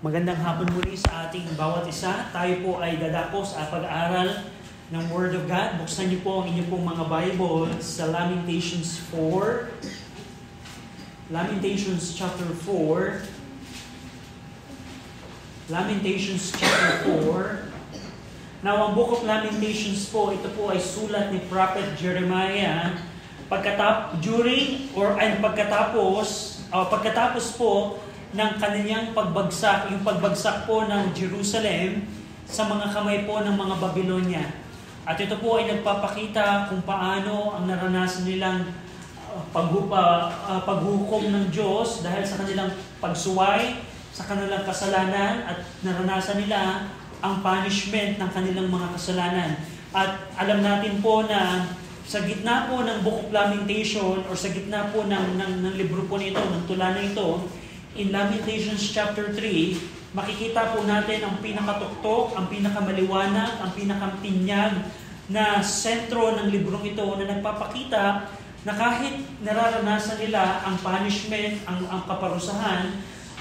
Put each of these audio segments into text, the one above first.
Magandang hapon muli sa ating bawat isa. Tayo po ay dadako sa pag-aaral ng Word of God. Buksan niyo po ang inyong pong mga Bible sa Lamentations 4. Lamentations chapter 4. Lamentations chapter 4. Now, ang Book of Lamentations po, ito po ay sulat ni Prophet Jeremiah pagkatapos po ng kanyang pagbagsak, yung pagbagsak po ng Jerusalem sa mga kamay po ng mga Babylonia. At ito po ay nagpapakita kung paano ang naranasan nilang paghukom ng Diyos dahil sa kanilang pagsuway, sa kanilang kasalanan, at naranasan nila ang punishment ng kanilang mga kasalanan. At alam natin po na sa gitna po ng Book of Lamentation or sa gitna po ng libro po nito, ng tula na ito, in Lamentations chapter 3, makikita po natin ang pinakatuktok, ang pinakamaliwanag, ang pinakatinyag na sentro ng librong ito na nagpapakita na kahit nararanasan nila ang punishment, ang kaparusahan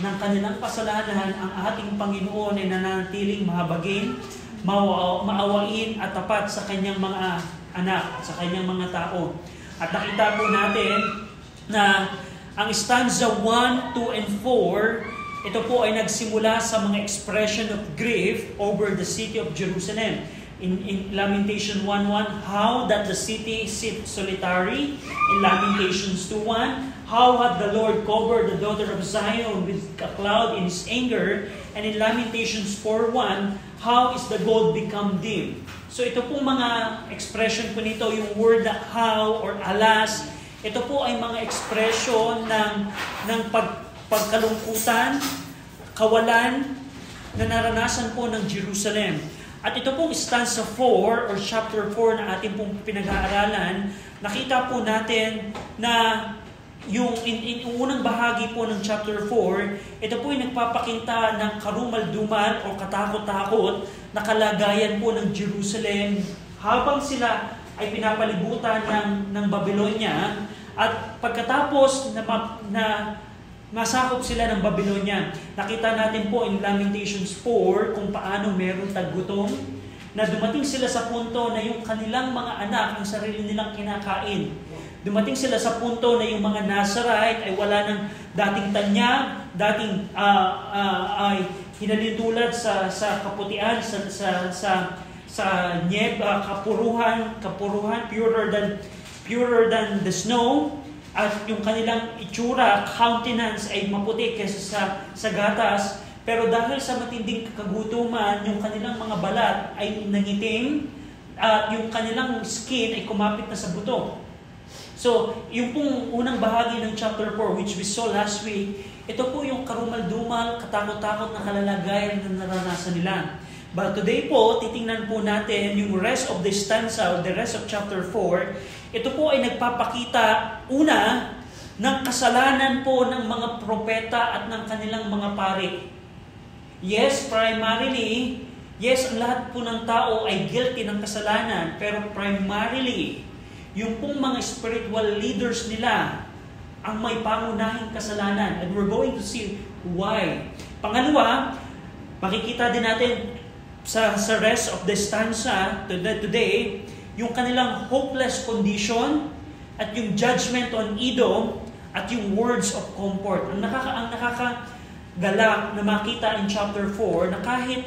ng kanilang kasalanan, ang ating Panginoon ay nananatiling mahabagin, maawain at tapat sa kanyang mga anak, sa kanyang mga tao. At nakita po natin na ang stanza 1, 2, and 4, ito po ay nagsimula sa mga expression of grief over the city of Jerusalem. In Lamentation 1:1, how that the city sit solitary. In Lamentations 2:1, how had the Lord covered the daughter of Zion with a cloud in His anger. And in Lamentations 4:1, how is the gold become dim. So ito po mga expression po nito, yung word na how or alas, ito po ay mga expression ng pagkalungkutan, kawalan na naranasan po ng Jerusalem. At ito pong stanza 4 or chapter 4 na ating pong pinag-aaralan, nakita po natin na yung unang bahagi po ng chapter 4, ito po ay nagpapakita ng karumal-dumal o katakot-takot na kalagayan po ng Jerusalem habang sila ay pinapalibutan ng Babylonia, at pagkatapos na masakop sila ng Babylonia, nakita natin po in Lamentations 4 kung paano meron taggutom, na dumating sila sa punto na yung kanilang mga anak ang sarili nilang kinakain. Dumating sila sa punto na yung mga Nazarite ay wala ng dating tanyag, dating ay hinalintulad sa kaputian, sa kapuruhan, purer than the snow, at yung kanilang itsura, countenance ay maputi kaysa sa gatas, pero dahil sa matinding kagutuman, yung kanilang mga balat ay nangitim, at yung kanilang skin ay kumapit na sa buto. So, yung pong unang bahagi ng chapter 4, which we saw last week, ito po yung karumal-dumal, katakot-takot na kalalagayan na naranasan nila. But today po, titingnan po natin yung rest of the stanza, or the rest of chapter 4. Ito po ay nagpapakita, una, ng kasalanan po ng mga propeta at ng kanilang mga pari. Yes, primarily, yes, ang lahat po ng tao ay guilty ng kasalanan, pero primarily, yung pong mga spiritual leaders nila ang may pangunahing kasalanan. And we're going to see why. Pangalawa, makikita din natin sa rest of the stanza today, yung kanilang hopeless condition at yung judgment on Edom at yung words of comfort. Ang nakakagalak na makita in chapter 4 na kahit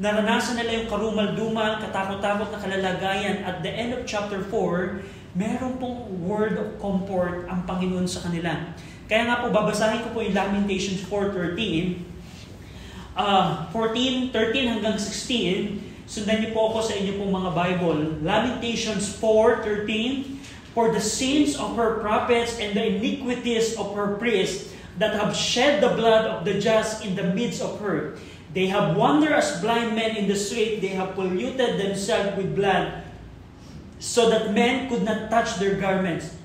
naranasan nila yung karumal-dumal, katakot-takot na kalalagayan, at the end of chapter 4, meron pong word of comfort ang Panginoon sa kanila. Kaya nga po, babasahin ko po yung Lamentations 4:13, 13 hanggang 16. Sundan niyo po ako sa inyo pong mga Bible. Lamentations 4:13, for the sins of her prophets and the iniquities of her priests that have shed the blood of the just in the midst of her. They have wandered as blind men in the street. They have polluted themselves with blood, so that men could not touch their garments.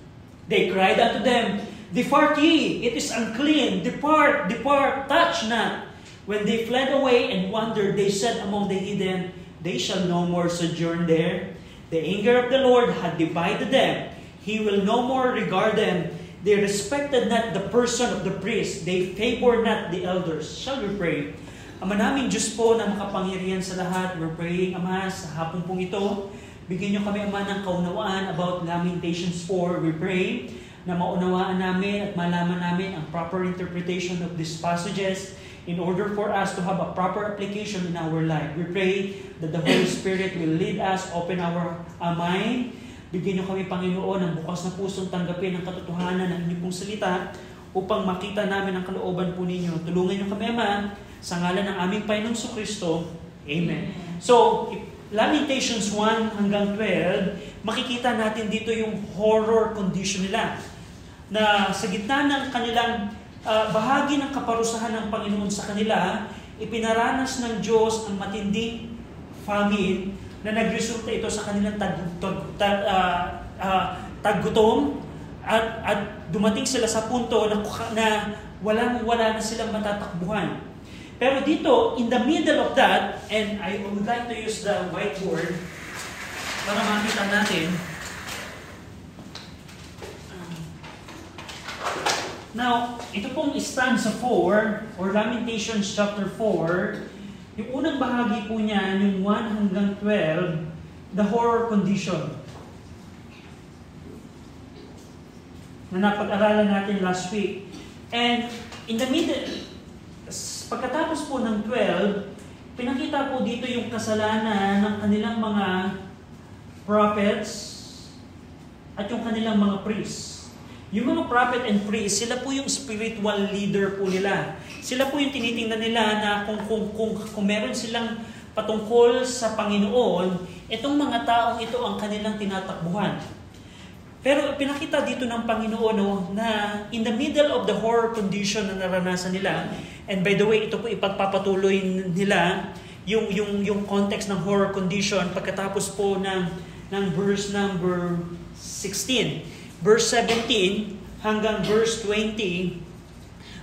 They cried unto them, depart ye, it is unclean. Depart, depart, touch not. When they fled away and wandered, they said among the heathen, they shall no more sojourn there. The anger of the Lord had divided them. He will no more regard them. They respected not the person of the priest. They favored not the elders. Shall we pray? Ama naming Diyos po na makapangyarihan sa lahat, we're praying, Ama, sa hapon pong ito, bigyan niyo kami, Ama, ng kaunawaan about Lamentations 4. We pray na maunawaan namin at malaman namin ang proper interpretation of these passages in order for us to have a proper application in our life. We pray that the Holy Spirit will lead us, open our mind. Bigyan niyo kami, Panginoon, ng bukas na pusong tanggapin ang katotohanan ng inyong pong salita upang makita namin ang kalooban po ninyo. Tulungan niyo kami, Ama, sa ngalan ng aming Panginoong Kristo. Amen. So, Lamentations 1 hanggang 12, makikita natin dito yung horror condition nila. Na sa gitna ng kanilang bahagi ng kaparusahan ng Panginoon sa kanila, ipinaranas ng Diyos ang matinding famine na nagresulta ito sa kanilang taggutom at dumating sila sa punto na wala na silang matatakbuhan. Pero dito, in the middle of that, and I would like to use the whiteboard para makita natin. Now, ito pong stanza 4, or Lamentations chapter 4, yung unang bahagi po niya, yung 1 hanggang 12, the horror condition. Na napag-aralan natin last week. And in the middle, pagkatapos po ng 12, pinakita po dito yung kasalanan ng kanilang mga prophets at yung kanilang mga priests. Yung mga prophet and priests, sila po yung spiritual leader po nila. Sila po yung tinitingnan nila na kung meron silang patungkol sa Panginoon, itong mga taong ito ang kanilang tinatakbuhan. Pero pinakita dito ng Panginoon na in the middle of the horror condition na naranasan nila, and by the way, ito po ipagpapatuloy nila yung context ng horror condition pagkatapos po ng verse number 16. Verse 17 hanggang verse 20,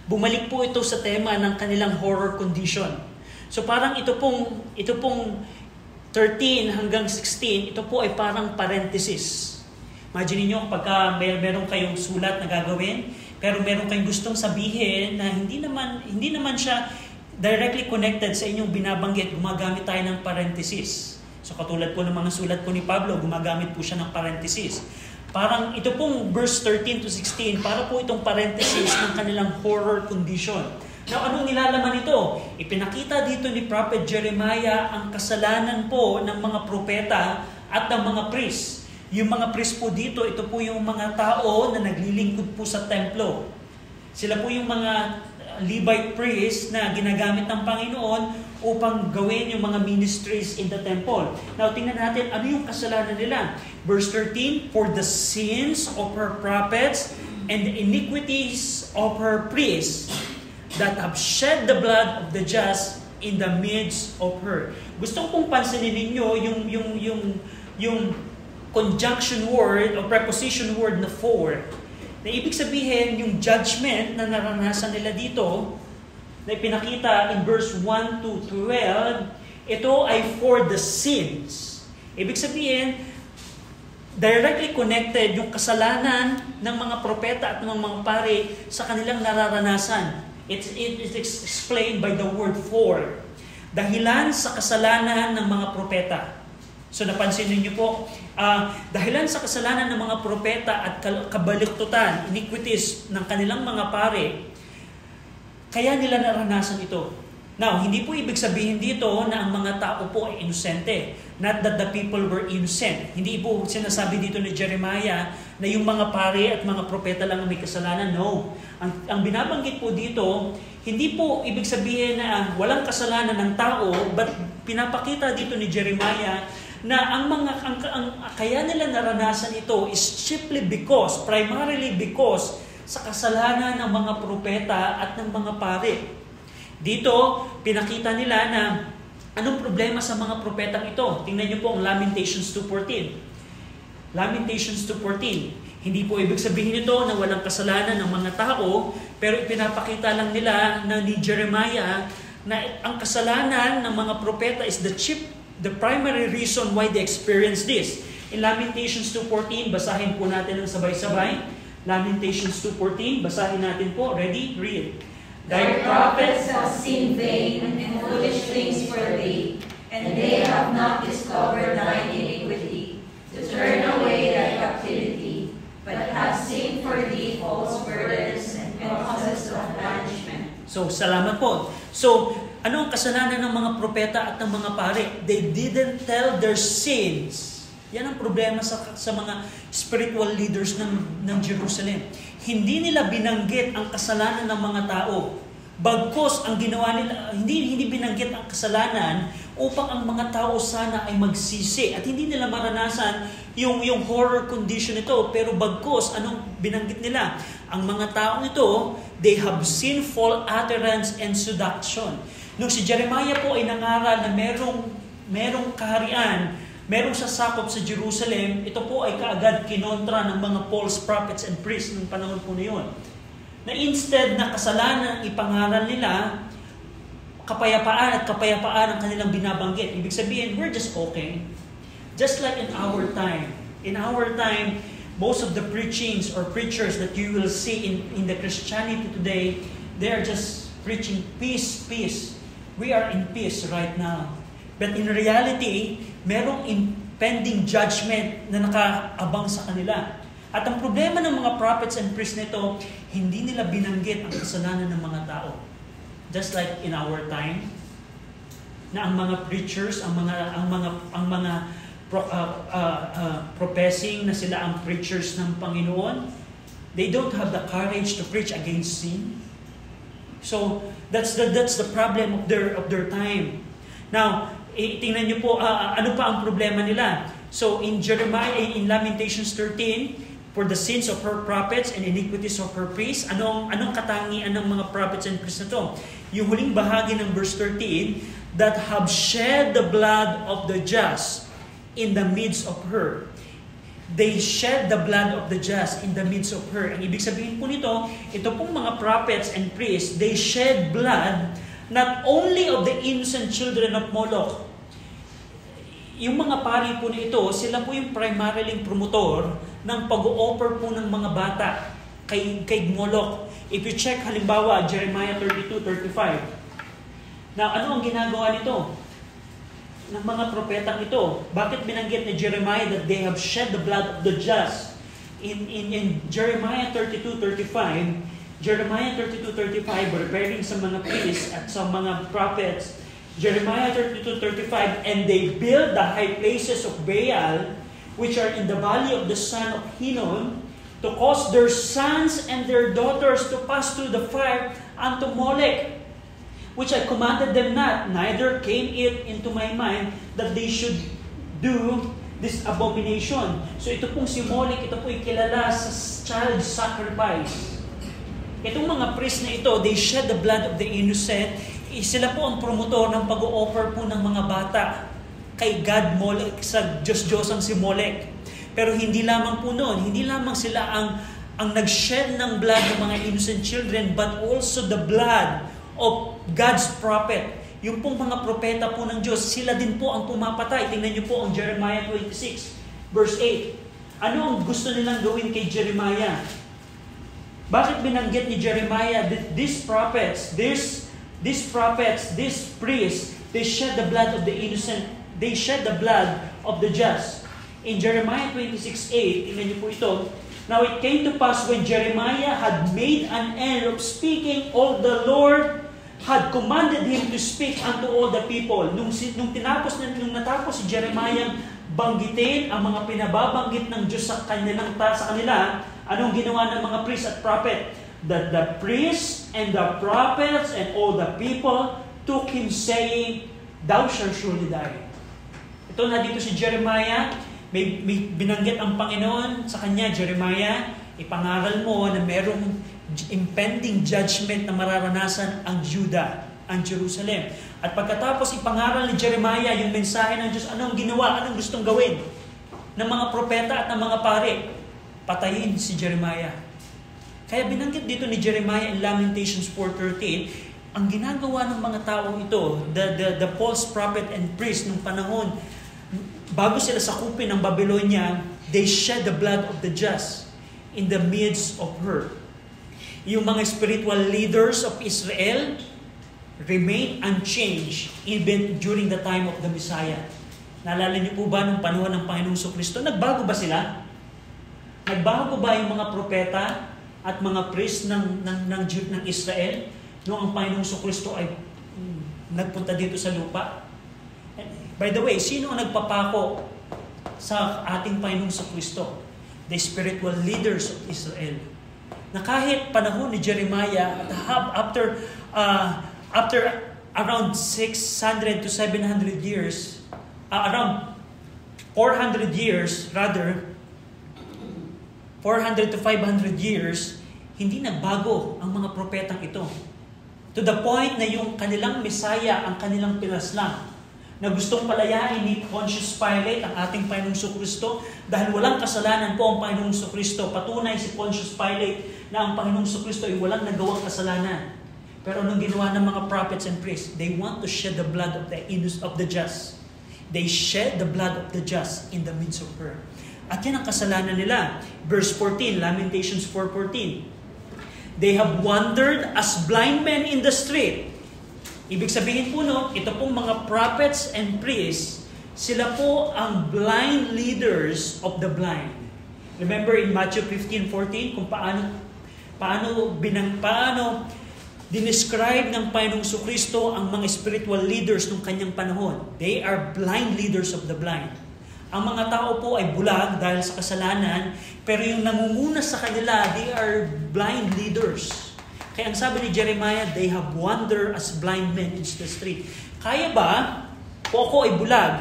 bumalik po ito sa tema ng kanilang horror condition. So parang ito pong 13 hanggang 16, ito po ay parang parenthesis. Imagine niyo pagka meron kayong sulat na gagawin, pero meron kayong gustong sabihin na hindi naman siya directly connected sa inyong binabanggit, gumagamit tayo ng parenthesis. So katulad po ng mga sulat po ni Pablo, gumagamit po siya ng parenthesis. Parang ito pong verse 13 to 16, para po itong parenthesis ng kanilang horror condition. Now, anong nilalaman ito? Ipinakita dito ni Prophet Jeremiah ang kasalanan po ng mga propeta at ng mga priests. Yung mga priest po dito, ito po yung mga tao na naglilingkod po sa templo. Sila po yung mga Levite priests na ginagamit ng Panginoon upang gawin yung mga ministries in the temple. Now, tingnan natin ano yung kasalanan nila. Verse 13, for the sins of her prophets and the iniquities of her priests that have shed the blood of the just in the midst of her. Gusto kong pansinin ninyo yung conjunction word o preposition word na for, na ibig sabihin yung judgment na naranasan nila dito, na ipinakita in verse 1 to 12, ito ay for the sins. Ibig sabihin, directly connected yung kasalanan ng mga propeta at ng mga pare sa kanilang nararanasan. It is explained by the word for. Dahilan sa kasalanan ng mga propeta. So napansin niyo po, dahilan sa kasalanan ng mga propeta at kabaliktutan, iniquities ng kanilang mga pare, kaya nila naranasan ito. Now, hindi po ibig sabihin dito na ang mga tao po ay inosente. Not that the people were innocent. Hindi po sinasabi dito ni Jeremiah na yung mga pare at mga propeta lang ang may kasalanan. No. Ang binabanggit po dito, hindi po ibig sabihin na walang kasalanan ng tao, but pinapakita dito ni Jeremiah na ang kaya nila naranasan ito is primarily because sa kasalanan ng mga propeta at ng mga pare. Dito, pinakita nila na anong problema sa mga propetang ito. Tingnan niyo po ang Lamentations 2:14. Lamentations 2:14. Hindi po ibig sabihin ito na walang kasalanan ng mga tao, pero ipinapakita lang nila na ni Jeremiah na ang kasalanan ng mga propeta is the primary reason why they experience this. In Lamentations 2:14, basahin po natin ng sabay-sabay. Lamentations 2:14, basahin natin po. Ready? Read. Thy prophets have seen vain and foolish things for thee, and they have not discovered thine iniquity, to turn away thy captivity, but have seen for thee false burdens and causes of banishment. So, salamat po. So, ano ang kasalanan ng mga propeta at ng mga pare? They didn't tell their sins. Yan ang problema sa mga spiritual leaders ng Jerusalem. Hindi nila binanggit ang kasalanan ng mga tao. Bagkus ang ginawa nila, hindi binanggit ang kasalanan upang ang mga tao sana ay magsisi at hindi nila maranasan yung horror condition ito. Pero bagkus, anong binanggit nila? Ang mga taong ito, they have sinful utterance and seduction. Nung si Jeremiah po ay nangaral na merong kaharian, merong sasakop sa Jerusalem, ito po ay kaagad kinontra ng mga false prophets and priests ng panahon po na yun. Na instead na kasalanan ipangaral nila, kapayapaan ang kanilang binabanggit. Ibig sabihin, we're just okay. Just like in our time. In our time, most of the preachings or preachers that you will see in the Christianity today, they are just preaching peace, peace. We are in peace right now. But in reality, merong impending judgment na nakaabang sa kanila. At ang problema ng mga prophets and priests nito, hindi nila binanggit ang kasalanan ng mga tao. Just like in our time, na ang mga preachers, ang mga professing na sila ang preachers ng Panginoon, they don't have the courage to preach against sin. So that's the problem of their time. Now, tingnan niyo po ano pa ang problema nila. So in Jeremiah, in Lamentations 13, for the sins of her prophets and iniquities of her priests, anong katangian ng mga prophets and priests na to? Yung huling bahagi ng verse 13, that have shed the blood of the just in the midst of her. They shed the blood of the just in the midst of her. Ang ibig sabihin po nito, ito pong mga prophets and priests, they shed blood not only of the innocent children of Moloch. Yung mga pari po na ito, sila po yung primarily promotor ng pag-o-offer po ng mga bata kay Moloch. If you check halimbawa Jeremiah 32:35. Now, ano ang ginagawa nito? Ng mga propetang ito. Bakit binanggit ni Jeremiah that they have shed the blood of the just? In Jeremiah 32:35, Jeremiah 32:35 referring sa mga priests at sa mga prophets, Jeremiah 32:35, and they build the high places of Baal, which are in the valley of the son of Hinnom, to cause their sons and their daughters to pass through the fire unto Molech, which I commanded them not, neither came it into my mind that they should do this abomination. So ito pong si Molech, ito po ay kilala sa child sacrifice. Itong mga priest na ito, they shed the blood of the innocent. Sila po ang promotor ng pag-o-offer po ng mga bata kay God Molech, sa Diyos-Diyosang si Molech. Pero hindi lamang po noon, hindi lamang sila ang nag-shed ng blood ng mga innocent children, but also the blood of God's prophet. Yung pong mga propeta po ng Diyos, sila din po ang pumapatay. Tingnan niyo po ang Jeremiah 26, verse 8. Ano ang gusto nilang gawin kay Jeremiah? Bakit binanggit ni Jeremiah that these prophets, these priests, they shed the blood of the innocent, they shed the blood of the just? In Jeremiah 26:8, tingnan niyo po ito. Now it came to pass when Jeremiah had made an end of speaking, all the Lord had commanded him to speak unto all the people. Nung natapos si Jeremiah banggitin ang mga pinababanggit ng Diyos sa kanila, anong ginawa ng mga priests at prophet? That the priests and the prophets and all the people took him saying, thou shalt surely die. Ito na dito si Jeremiah, may binanggit ang Panginoon sa kanya, Jeremiah, ipangaral mo na merong impending judgment na mararanasan ang Judah, ang Jerusalem. At pagkatapos ipangaral ni Jeremiah yung mensahe ng Diyos, anong ginawa, anong gustong gawin ng mga propeta at ng mga pare? Patayin si Jeremiah. Kaya binanggit dito ni Jeremiah in Lamentations 4:13, ang ginagawa ng mga taong ito, the false prophet and priest nung panahon, bago sila sakupin ng Babylonia, they shed the blood of the just. in the midst of her. Yung mga spiritual leaders of Israel remain unchanged even during the time of the Messiah. Naalala niyo po ba nung panahon ng Panginoong Kristo? Nagbago ba sila? Nagbago ba yung mga propeta at mga priest ng Israel noong ang Panginoong Kristo ay nagpunta dito sa lupa? By the way, sino ang nagpapako sa ating Panginoong Kristo? The spiritual leaders of Israel. Na kahit panahon ni Jeremiah, after around 600 to 700 years, around 400 years rather, 400 to 500 years, hindi nagbago ang mga propetang ito. To the point na yung kanilang Messiah ang kanilang pinaslang, na gustong palayain ni Pontius Pilate ang ating Panginoong Kristo dahil walang kasalanan po ang Panginoong Kristo. Patunay si Pontius Pilate na ang Panginoong Kristo ay walang nagawang kasalanan. Pero anong ginawa ng mga prophets and priests? They want to shed the blood of the just. They shed the blood of the just in the midst of her. At yan ang kasalanan nila. Verse 14, Lamentations 4:14. They have wandered as blind men in the street. Ibig sabihin po ito pong mga prophets and priests, sila po ang blind leaders of the blind. Remember in Matthew 15:14 kung paano dinescribe ng Panginoong Kristo ang mga spiritual leaders ng kanyang panahon. They are blind leaders of the blind. Ang mga tao po ay bulag dahil sa kasalanan, pero yung nangunguna sa kanila, they are blind leaders. Kaya ang sabi ni Jeremiah, they have wandered as blind men in the street. Kaya ba, kung ako ay bulag,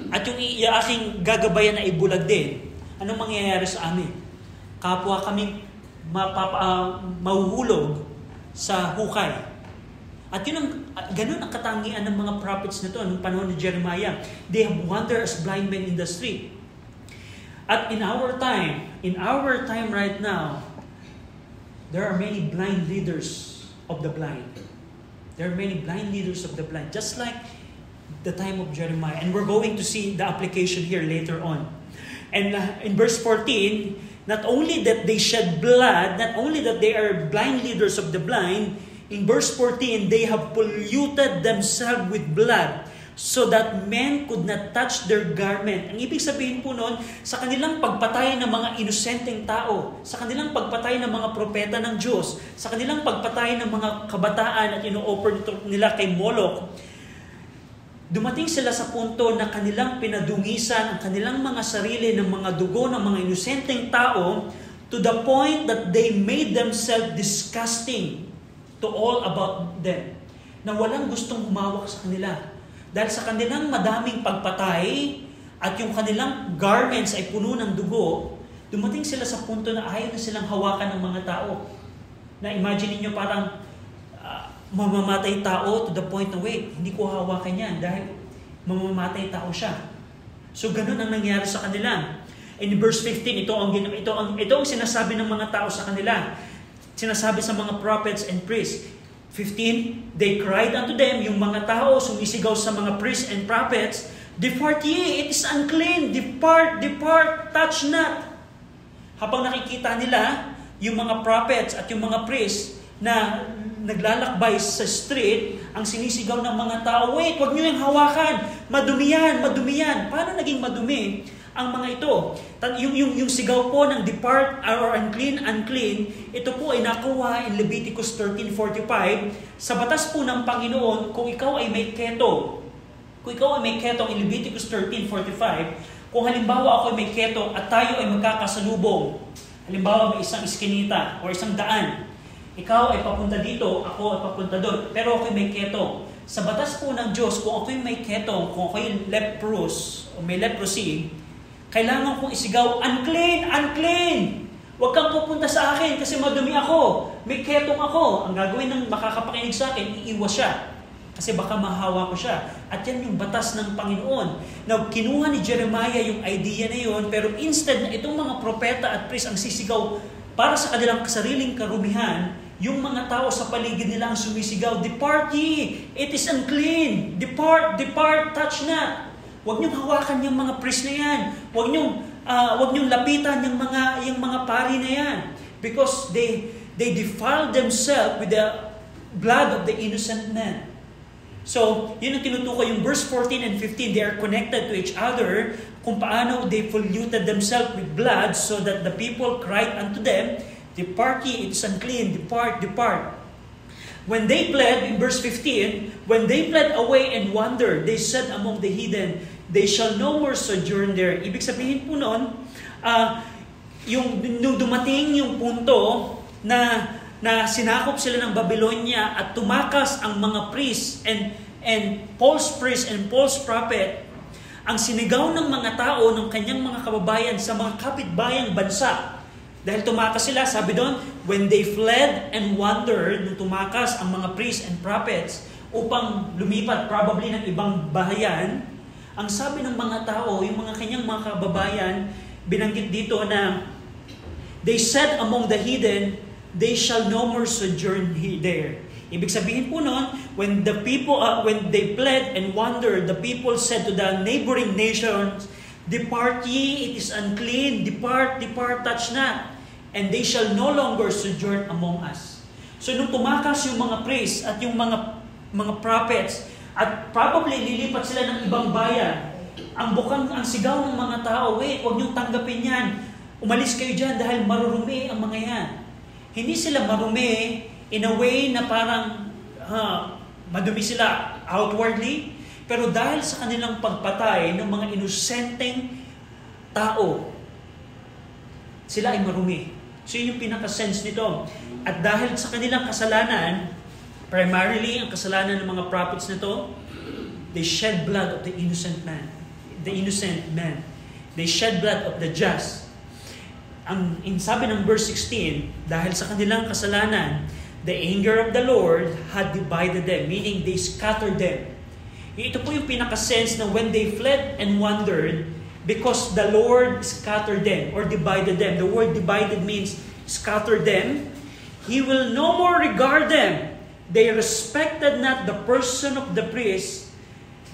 at yung aking gagabayan ay bulag din, anong mangyayari sa amin? Kapwa kami mahuhulog sa hukay. At ganun ang katangian ng mga prophets nito noong panahon ni Jeremiah. They have wandered as blind men in the street. At in our time right now, there are many blind leaders of the blind. There are many blind leaders of the blind, just like the time of Jeremiah. And we're going to see the application here later on. And in verse 14, not only that they shed blood, not only that they are blind leaders of the blind, in verse 14, they have polluted themselves with blood so that men could not touch their garment. Ang ibig sabihin po noon, sa kanilang pagpatay ng mga inosenteng tao, sa kanilang pagpatay ng mga propeta ng Diyos, sa kanilang pagpatay ng mga kabataan at ino-offer nila kay Moloch, dumating sila sa punto na kanilang pinadungisan ang kanilang mga sarili ng mga dugo ng mga inosenteng tao to the point that they made themselves disgusting to all about them. Na walang gustong humawak sa kanila. Dahil sa kanilang madaming pagpatay at yung kanilang garments ay puno ng dugo, dumating sila sa punto na ayaw na silang hawakan ng mga tao. Na imagine niyo parang mamamatay tao to the point na wait, hindi ko hawakan yan dahil mamamatay tao siya. So ganun ang nangyari sa kanila. In verse 15, ito ang sinasabi ng mga tao sa kanila. Sinasabi sa mga prophets and priests. 15, they cried unto them, yung mga tao sumisigaw sa mga priests and prophets, "Depart ye, it is unclean, depart, depart, touch not." Habang nakikita nila yung mga prophets at yung mga priests na naglalakbay sa street, ang sinisigaw ng mga tao, "Wait, wag niyo yung hawakan, madumi yan, madumi yan." Paano naging madumi ang mga ito? Yung sigaw po ng depart or unclean, unclean, ito po ay nakuha in Leviticus 13:45. Sa batas po ng Panginoon, kung ikaw ay may keto, in Leviticus 13:45, kung halimbawa ako ay may keto at tayo ay magkakasalubong, halimbawa may isang iskinita o isang daan, ikaw ay papunta dito, ako ay papunta doon, pero ako ay may keto. Sa batas po ng Diyos, kung ako ay may keto, kung ako ay leprous o may leprosy, kailangan kong isigaw, "Unclean! Unclean! Huwag kang pupunta sa akin kasi madumi ako. May ketong ako." Ang gagawin ng makakapakinig sa akin, iiwas siya. Kasi baka mahawa ko siya. At yan yung batas ng Panginoon. Now, kinuha ni Jeremiah yung idea na yun, pero instead na itong mga propeta at priest ang sisigaw para sa kanilang sariling karumihan, yung mga tao sa paligid nila ang sumisigaw, "Depart ye! It is unclean! Depart! Depart! Touch not!" Huwag niyong hawakan yung mga priest na yan. Huwag niyong wag niyong lapitan yung mga pari na yan. Because they defile themselves with the blood of the innocent man. So, yun ang tinutukoy yung verse 14 and 15. They are connected to each other kung paano they polluted themselves with blood so that the people cried unto them, "Depart ye, it is unclean, depart, depart." When they fled, in verse 15, when they fled away and wandered, they said among the heathen, "They shall no more sojourn there." Ibig sabihin po nun, nung dumating yung punto na sinakop sila ng Babylonia at tumakas ang mga priests and false priests and false prophet, ang sinigaw ng mga tao ng kanyang mga kababayan sa mga kapitbayang bansa. Dahil tumakas sila, sabi doon, when they fled and wandered, nung tumakas ang mga priests and prophets upang lumipat probably ng ibang bahayan, ang sabi ng mga tao, yung mga kanyang mga kababayan, binanggit dito na they said among the heathen, "They shall no more sojourn there." Ibig sabihin po nun, when they fled and wandered, the people said to the neighboring nations, "Depart ye, it is unclean, depart, depart, touch not, and they shall no longer sojourn among us." So nung tumakas yung mga priests at yung mga prophets, at probably lilipat sila ng ibang bayan, ang sigaw ng mga tao, "Wait, huwag niyong tanggapin yan. Umalis kayo dyan dahil marurumi ang mga yan." Hindi sila marumi in a way na parang madumi sila outwardly, pero dahil sa kanilang pagpatay ng mga inosenteng tao, sila ay marumi. So yun yung pinaka-sense nito. At dahil sa kanilang kasalanan, primarily ang kasalanan ng mga prophets nito, they shed blood of the innocent man. The innocent man. They shed blood of the just. Ang sabi ng verse 16, dahil sa kanilang kasalanan, the anger of the Lord had divided them, meaning they scattered them. Ito po yung pinaka-sense na when they fled and wandered, because the Lord scattered them or divided them. The word divided means scattered them. He will no more regard them. They respected not the person of the priest.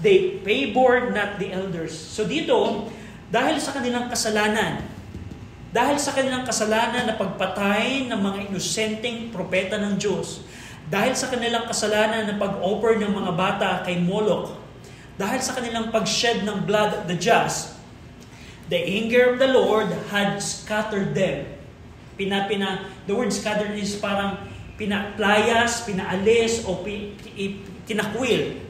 They favored not the elders. So dito, dahil sa kanilang kasalanan, na pagpatay ng mga inosenteng propeta ng Diyos, dahil sa kanilang kasalanan na pag-offer ng mga bata kay Moloch, dahil sa kanilang pag-shed ng blood of the just, the anger of the Lord had scattered them. The word scattered is parang pinaplayas, pinaalis, o tinakwil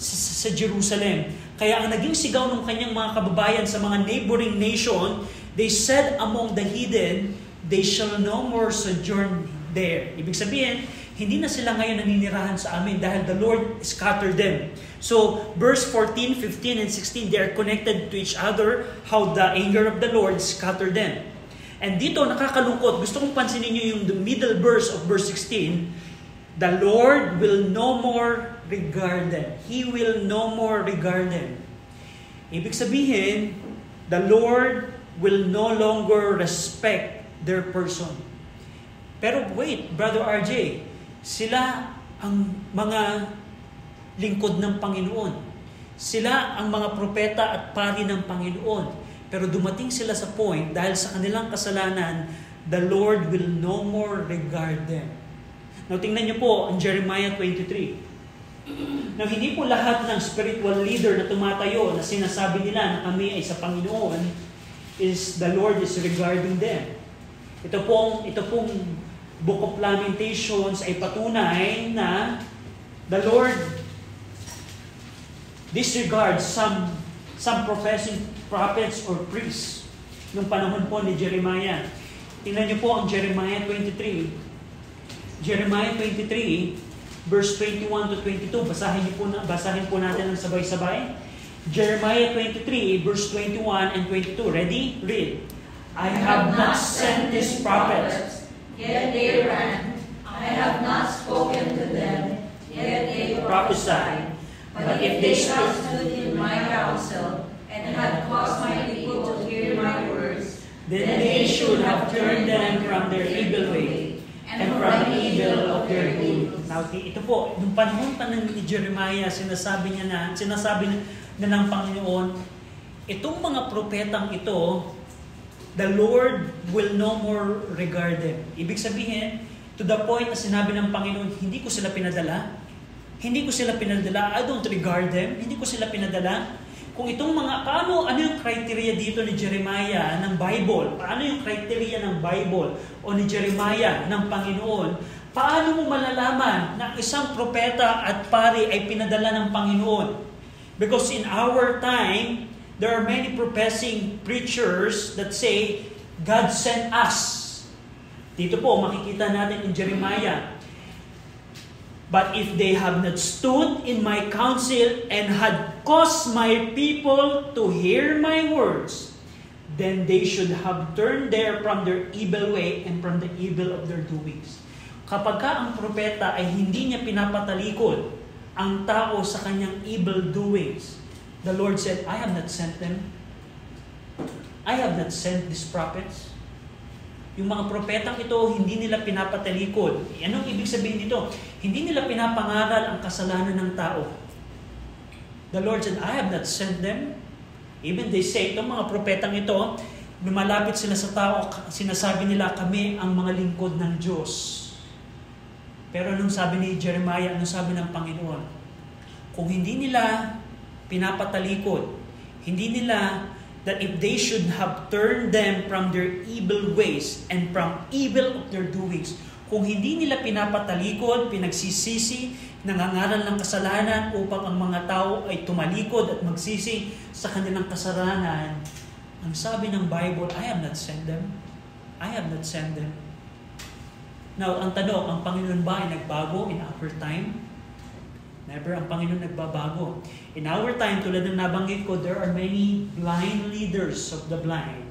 sa Jerusalem. Kaya ang naging sigaw ng kanyang mga kababayan sa mga neighboring nation, they said among the heathen, "They shall no more sojourn there." Ibig sabihin, hindi na sila ngayon naninirahan sa amin dahil the Lord scattered them. So, verse 14, 15, and 16, they are connected to each other, how the anger of the Lord scattered them. And dito, nakakalungkot. Gusto kong pansinin nyo yung the middle verse of verse 16. The Lord will no more regard them. He will no more regard them. Ibig sabihin, the Lord will no longer respect their person. Pero wait, Brother RJ, sila ang mga lingkod ng Panginoon. Sila ang mga propeta at pari ng Panginoon. Pero dumating sila sa point, dahil sa kanilang kasalanan, the Lord will no more regard them. Now, tingnan niyo po ang Jeremiah 23. Now, hindi po lahat ng spiritual leader na tumatayo na sinasabi nila na kami ay sa Panginoon is the Lord is regarding them. Ito pong Book of Lamentations ay patunay na the Lord disregards some professing prophets or priests nung panahon po ni Jeremiah. Tingnan niyo po ang Jeremiah 23. Jeremiah 23, verse 21 to 22. Basahin po natin ng sabay-sabay. Jeremiah 23, verse 21 and 22. Ready? Read. I have not sent these prophets, yet they ran. I have not spoken to them, yet they prophesied. But if they had stood in my counsel, and had caused my people to hear my words, then they should have turned them from their evil way, and from the evil of their deeds. Now, ito po, nung panahon pa ni Jeremiah, sinasabi na ng Panginoon, itong mga propetang ito, the Lord will no more regard them. Ibig sabihin, to the point na sinabi ng Panginoon, hindi ko sila pinadala. Hindi ko sila pinadala. I don't regard them. Hindi ko sila pinadala. Kung itong ano yung criteria dito ni Jeremiah ng Bible? Paano yung criteria ng Bible o ni Jeremiah ng Panginoon? Paano mo malalaman na isang propeta at pari ay pinadala ng Panginoon? Because in our time, there are many professing preachers that say, God sent us. Dito po, makikita natin in Jeremiah. But if they have not stood in my counsel and had caused my people to hear my words, then they should have turned from their evil way and from the evil of their doings. Kapag ang propeta ay hindi niya pinapatalikod ang tao sa kanyang evil doings, the Lord said, I have not sent them. I have not sent these prophets. Yung mga propetang ito, hindi nila pinapatalikod. Anong ibig sabihin dito? Hindi nila pinapangaral ang kasalanan ng tao. The Lord said, I have not sent them. Even they say, itong mga propetang ito, lumalapit sila sa tao, sinasabi nila, kami ang mga lingkod ng Diyos. Pero anong sabi ni Jeremiah, anong sabi ng Panginoon? Kung hindi nila pinapatalikod, hindi nila that if they should have turned them from their evil ways and from evil of their doings, kung hindi nila pinapatalikod, pinagsisisi, nangangaral ng kasalanan upang ang mga tao ay tumalikod at magsisi sa kanilang kasalanan, ang sabi ng Bible, I have not sent them. I have not sent them. Now, ang tanong, ang Panginoon ba ay nagbago in our time? Never ang Panginoon nagbabago. In our time, tulad ng nabanggit ko, there are many blind leaders of the blind.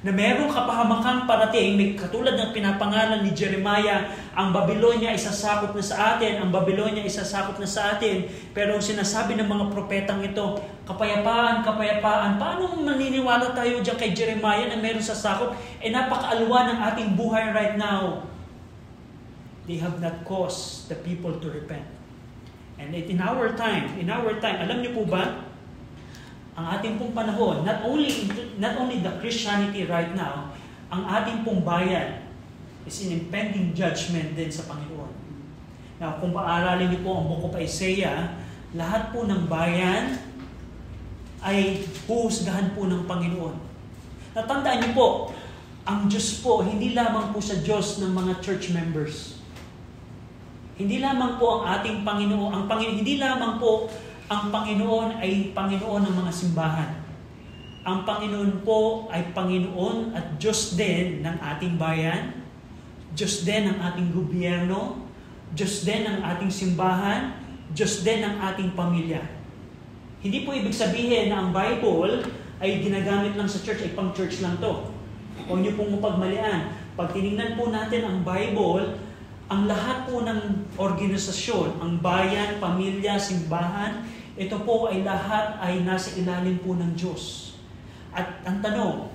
Na merong kapahamakang parating, may katulad ng pinapangalan ni Jeremiah, ang Babylonia ay sasakop na sa atin, ang Babylonia ay sasakop na sa atin. Pero ang sinasabi ng mga propetang ito, kapayapaan, kapayapaan. Paano maniniwala tayo dyan kay Jeremiah na meron sasakop? Napakaalwa ng ating buhay right now. They have not caused the people to repent. And in our time, alam niyo po ba, ang ating pong panahon, not only the Christianity right now, ang ating pong bayan is in impending judgment din sa Panginoon. Now, kung paaralin niyo po ang Book of Isaiah, lahat po ng bayan ay huhusgahan po ng Panginoon. Natandaan niyo po, ang Diyos po, hindi lamang po sa Diyos ng mga church members. Hindi lamang po ang ating Panginoon, hindi lamang po ang Panginoon ay Panginoon ng mga simbahan. Ang Panginoon po ay Panginoon at Diyos din ng ating bayan, Diyos din ng ating gobyerno, Diyos din ng ating simbahan, Diyos din ng ating pamilya. Hindi po ibig sabihin na ang Bible ay ginagamit lang sa church, ay pang church lang to. Huwag niyo pong mapagmalian. Pag tinignan po natin ang Bible, ang lahat po ng organisasyon, ang bayan, pamilya, simbahan, ito po ay lahat ay nasa ilalim po ng Diyos. At ang tanong,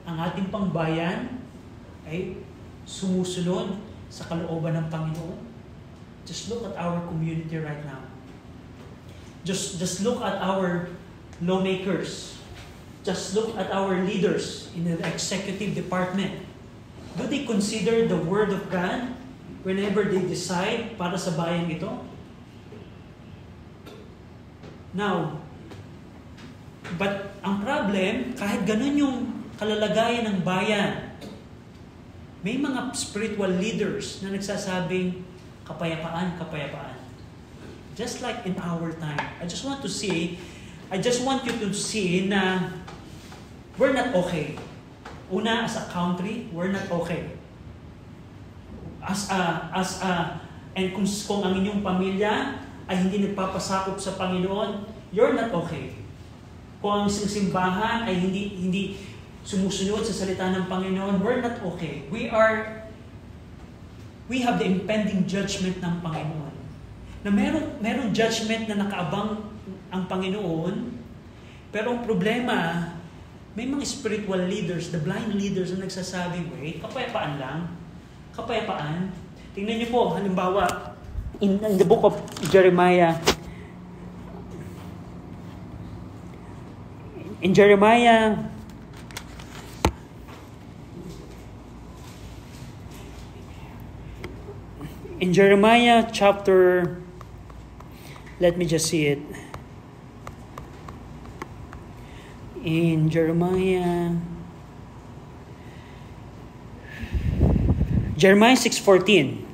ang ating pangbayan ay sumusunod sa kalooban ng Panginoon? Just look at our community right now. Just look at our lawmakers. Just look at our leaders in the executive department. Do they consider the Word of God whenever they decide para sa bayan ito? Now, but ang problem, kahit ganun yung kalalagayan ng bayan, may mga spiritual leaders na nagsasabing, kapayapaan, kapayapaan. Just like in our time. I just want you to see na we're not okay. Una, as a country, we're not okay. And kung ang inyong pamilya ay hindi nagpapasakop sa Panginoon, you're not okay. Kung ang simbahan ay hindi sumusunod sa salita ng Panginoon, we're not okay. We have the impending judgment ng Panginoon. Na merong judgment na nakaabang ang Panginoon, pero ang problema, may mga spiritual leaders, the blind leaders na nagsasabi, wait, kapayapaan lang. Kapayapaan. Tingnan niyo po, halimbawa, in the book of Jeremiah, in Jeremiah In Jeremiah chapter, let me just see it. In Jeremiah 6:14.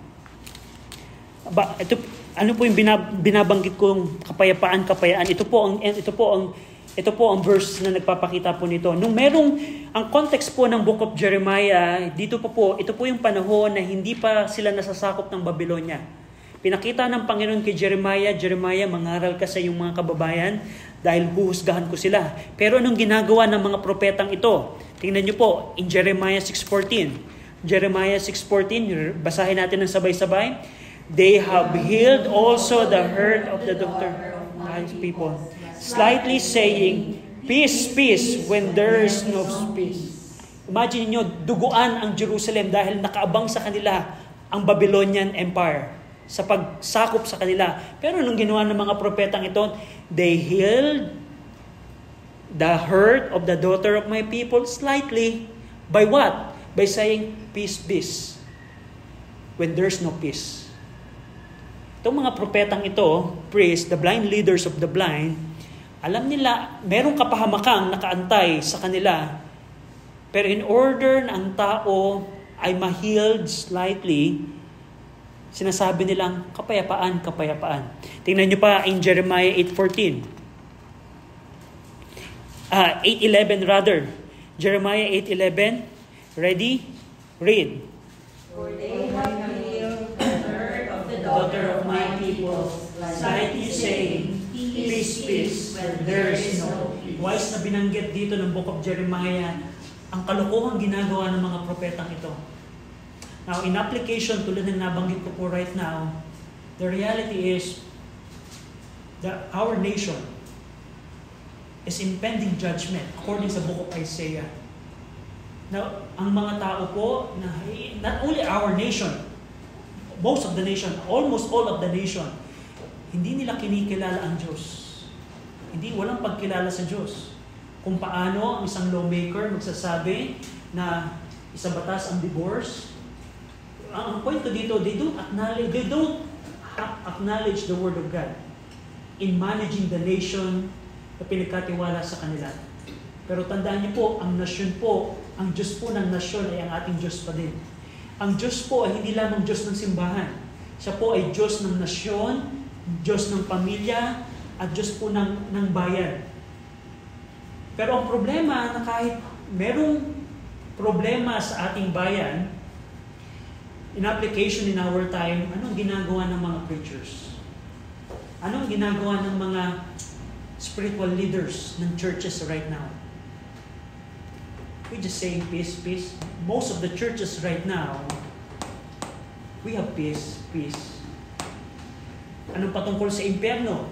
Ano po yung binabanggit kong kapayapaan? Ito po ang verse na nagpapakita po nito. Nung ang context po ng Book of Jeremiah, ito po yung panahon na hindi pa sila nasasakop ng Babylonia. Pinakita ng Panginoon kay Jeremiah, mangaral ka sa iyong mga kababayan dahil huhusgahan ko sila. Pero anong ginagawa ng mga propetang ito? Tingnan niyo po, in Jeremiah 6:14. Jeremiah 6:14, basahin natin ng sabay-sabay. They have healed also the hurt of the daughter of my people, slightly saying, peace, peace, when there is no peace. Imagine niyo, duguan ang Jerusalem dahil nakaabang sa kanila ang Babylonian Empire sa pagsakop sa kanila. Pero nung ginawa ng mga propetang ito, they healed the hurt of the daughter of my people slightly. By what? By saying, peace, peace, when there's no peace. Itong mga propetang ito, priests, the blind leaders of the blind, alam nila, merong kapahamakang nakaantay sa kanila. Pero in order na ang tao ay ma-healed slightly, sinasabi nilang kapayapaan, kapayapaan. Tingnan nyo pa in Jeremiah 8:11 rather. Jeremiah 8:11. Ready? Read. For they have healed the hurt of the daughter of my people, slightly saying, peace, peace, when there is no peace. Wise na binanggit dito ng Book of Jeremiah, ang kalokohang ginagawa ng mga propetang ito. Now, in application, tulad ng nabanggit ko po right now, the reality is that our nation is impending judgment according sa Book of Isaiah. Now, ang mga tao po, not only our nation, most of the nation, almost all of the nation, hindi nila kinikilala ang Diyos. Walang pagkilala sa Diyos. Kung paano ang isang lawmaker magsasabi na isang batas ang divorce. Ang point ko dito, they don't acknowledge the Word of God in managing the nation na pinagkatiwala sa kanila. Pero tandaan niyo po, ang nasyon po, ang Diyos po ng nasyon ay ang ating Diyos pa din. Ang Diyos po ay hindi lamang Diyos ng simbahan. Siya po ay Diyos ng nasyon, Diyos ng pamilya, at Diyos po ng bayan. Pero ang problema na kahit merong problema sa ating bayan, in application in our time, anong ginagawa ng mga preachers? Anong ginagawa ng mga spiritual leaders ng churches right now? We just saying peace, peace. Most of the churches right now, we have peace, peace. Anong patungkol sa impyerno?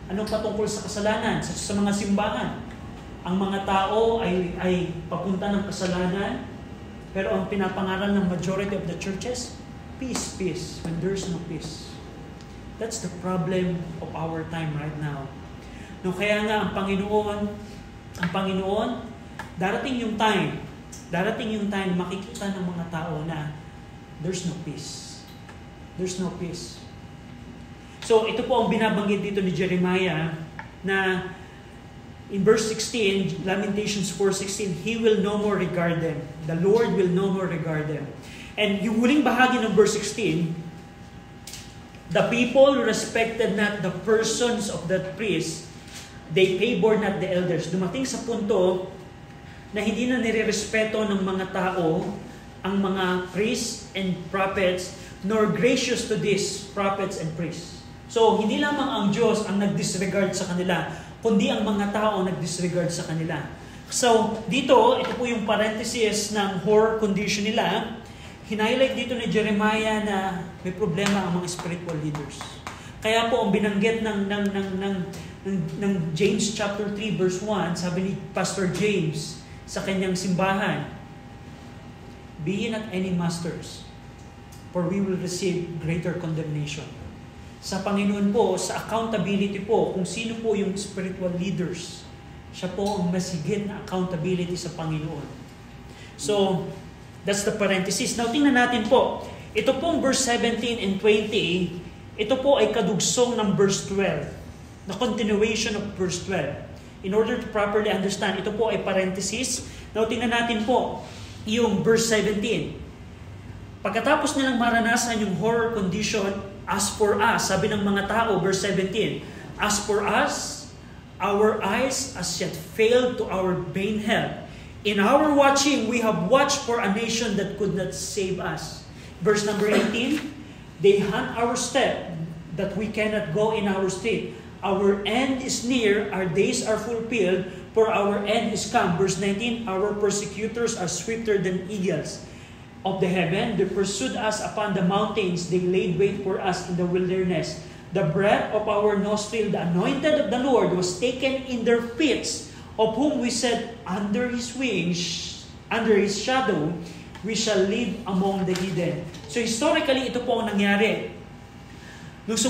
Anong patungkol sa kasalanan? Sa mga simbahan? Ang mga tao ay papunta ng kasalanan, pero ang pinapangaral ng majority of the churches, peace, peace, when there's no peace. That's the problem of our time right now. No, kaya nga ang Panginoon, darating yung time makikita ng mga tao na there's no peace. There's no peace. So ito po ang binabanggit dito ni Jeremiah na in verse 16, Lamentations 4:16, He will no more regard them. The Lord will no more regard them. And yung huling bahagi ng verse 16, the people respected not the persons of the priests, they favored not the elders. Dumating sa punto na hindi na nirerespeto ng mga tao ang mga priests and prophets, nor gracious to these prophets and priests. So, hindi lamang ang Diyos ang nag-disregard sa kanila, kundi ang mga tao ang nag-disregard sa kanila. So, dito, ito po yung parenthesis ng horror condition nila. Hinighlight dito ni Jeremiah na may problema ang mga spiritual leaders. Kaya po, ang binanggit ng James chapter 3 verse 1, sabi ni Pastor James, sa kanyang simbahan, be ye not any masters, for we will receive greater condemnation. Sa Panginoon po, sa accountability po, kung sino po yung spiritual leaders, siya po ang masigit na accountability sa Panginoon. So, that's the parenthesis. Now, tingnan natin po, Ito pong verse 17 and 20, ito po ay kadugsong ng verse 12, na continuation of verse 12. In order to properly understand, ito po ay parenthesis. Now, tingnan natin po yung verse 17. Pagkatapos nilang maranasan yung horror condition, as for us, sabi ng mga tao, verse 17, as for us, our eyes as yet failed to our vain help. In our watching, we have watched for a nation that could not save us. Verse number 18, they hunt our step, that we cannot go in our street. Our end is near, our days are fulfilled, for our end is come. Verse 19, our persecutors are swifter than eagles of the heaven. They pursued us upon the mountains, they laid wait for us in the wilderness. The breath of our nostril, the anointed of the Lord, was taken in their pits, of whom we said, under his wings, under his shadow, we shall live among the hidden. So historically, ito po ang nangyari. Nung